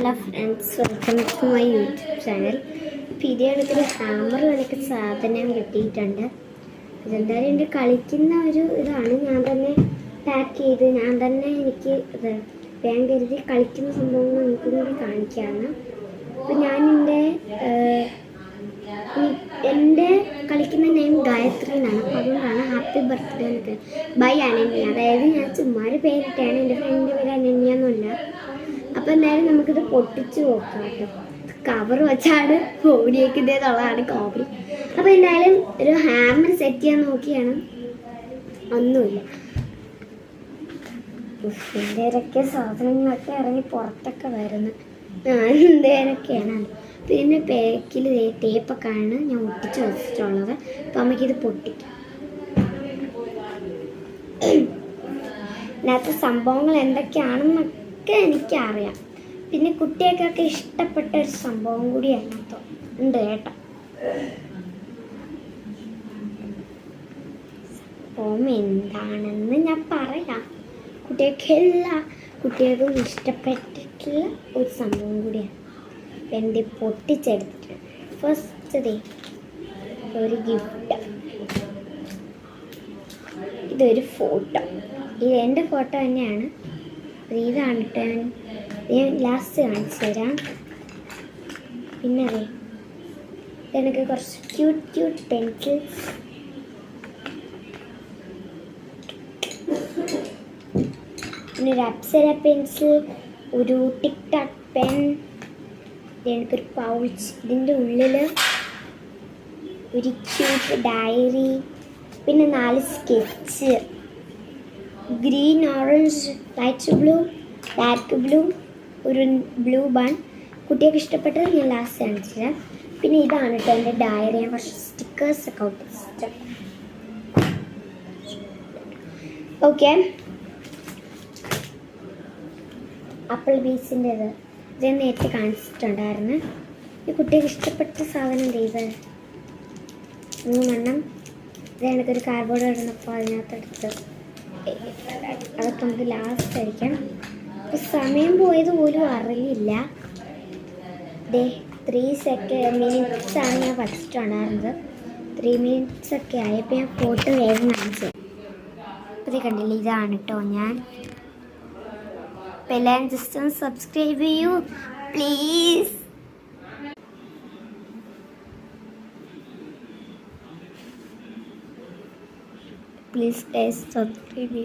Hello friends, welcome to my YouTube channel. പിരിയടുത്തൊരു hammer കണക്ക് സാധനം കിട്ടിയിട്ടുണ്ട്. ഇതെന്തായാലും എൻ്റെ കളിക്കുന്ന ഒരു ഇതാണ്. ഞാൻ തന്നെ പാക്ക് ചെയ്ത് ഞാൻ തന്നെ എനിക്ക് ഇത് വേഗം കരുതി കളിക്കുന്ന സംഭവങ്ങൾ എനിക്കും കൂടി കാണിക്കാമെന്ന്. അപ്പം ഞാൻ എൻ്റെ കളിക്കുന്ന നെയിം ഗായത്രി എന്നാണ്. അപ്പോൾ അതുകൊണ്ടാണ് ഹാപ്പി ബർത്ത്ഡേ എന്നൊക്കെ ബൈ അനന്യ. അതായത് ഞാൻ ചുമ്മാ ഒരു പേരിട്ടാണ്. എൻ്റെ ഫ്രണ്ടിൻ്റെ പേര് അനന്യ എന്നല്ല. അപ്പോൾ എന്തായാലും നമുക്കിത് പൊട്ടിച്ച് നോക്കാം കേട്ടോ. കവർ വെച്ചാണ് ഓടിയേക്കുന്നതെന്നുള്ളതാണ് കോമഡി. അപ്പോൾ എന്തായാലും ഒരു ഹാമർ സെറ്റ് ചെയ്യാൻ നോക്കിയാണ്. ഒന്നുമില്ല. എന്തേരൊക്കെ സാധനങ്ങളൊക്കെ ഇറങ്ങി പുറത്തൊക്കെ വരുന്നു. എന്തേരൊക്കെയാണ്. പിന്നെ പാക്കിൽ ടേപ്പൊക്കെയാണ് ഞാൻ ഒട്ടിച്ച് വെച്ചിട്ടുള്ളത്. അപ്പോൾ നമുക്കിത് പൊട്ടിക്കാം. ഇതിനകത്ത് സംഭവങ്ങൾ എന്തൊക്കെയാണെന്നൊക്കെ എനിക്കറിയാം. പിന്നെ കുട്ടികൾക്കൊക്കെ ഇഷ്ടപ്പെട്ട ഒരു സംഭവം കൂടി അതിനകത്ത് ഉണ്ട് കേട്ടോ. സംഭവം എന്താണെന്ന് ഞാൻ പറയാം. എല്ലാ കുട്ടികൾക്കും ഇഷ്ടപ്പെട്ടിട്ടുള്ള ഒരു സംഭവം കൂടിയാണ്. എൻ്റെ പൊട്ടിച്ചെടുത്തിട്ട് ഫസ്റ്റ് ഒരു ഗിഫ്റ്റ്. ഇതൊരു ഫോട്ടോ. ഇത് എൻ്റെ ഫോട്ടോ തന്നെയാണ്. ഇതാണ് കേട്ടോ. ഞാൻ ലാസ്റ്റ് കാണിച്ചു തരാം. പിന്നെ എനിക്ക് കുറച്ച് ക്യൂട്ട് പെൻസിൽസ്, പിന്നെ ഒരു അപ്സര പെൻസിൽ, ഒരു ടിക് ടാക് പെൻ, എനിക്കൊരു പൗച്ച്, ഇതിൻ്റെ ഉള്ളിൽ ഒരു ക്യൂട്ട് ഡയറി, പിന്നെ 4 sketch, green, orange, light blue, dark blue, ഒരു ബ്ലൂ ബൺ. കുട്ടികൾക്ക് ഇഷ്ടപ്പെട്ടത് ഞാൻ ലാസ്റ്റ് കാണിച്ചില്ല. പിന്നെ ഇതാണ് കേട്ടോ എൻ്റെ ഡയറി. ഞാൻ കുറച്ച് സ്റ്റിക്കേഴ്സൊക്കെ ഒട്ടിച്ചിട്ട്. ഓക്കെ, ആപ്പിൾ ബീസിൻ്റെ ഇത് ഞാൻ നേരത്തെ കാണിച്ചിട്ടുണ്ടായിരുന്നു. ഈ കുട്ടികൾക്ക് ഇഷ്ടപ്പെട്ട സാധനം ഇത് 3 ഇത് എനിക്കൊരു കാർഡ്ബോർഡ് ഇടുന്നപ്പോൾ അതിനകത്തെടുത്ത് അതൊക്കെ നമുക്ക് ലാസ്റ്റ് അടിക്കാം. അപ്പോൾ സമയം പോയത് പോലും അറിയില്ല. 3 മിനിറ്റ്സാണ് ഞാൻ പഠിച്ചിട്ടുണ്ടായിരുന്നത്. 3 മിനിറ്റ്സൊക്കെ ആയപ്പോൾ ഞാൻ ഫോട്ടോ വേഗം കാണിച്ചത്. ഇത് കണ്ടില്ല, ഇതാണ് കേട്ടോ ഞാൻ. അപ്പോൾ എല്ലാവരും ജസ്റ്റ് ഒന്ന് സബ്സ്ക്രൈബ് ചെയ്യൂ പ്ലീസ്. Please guys, subscribe.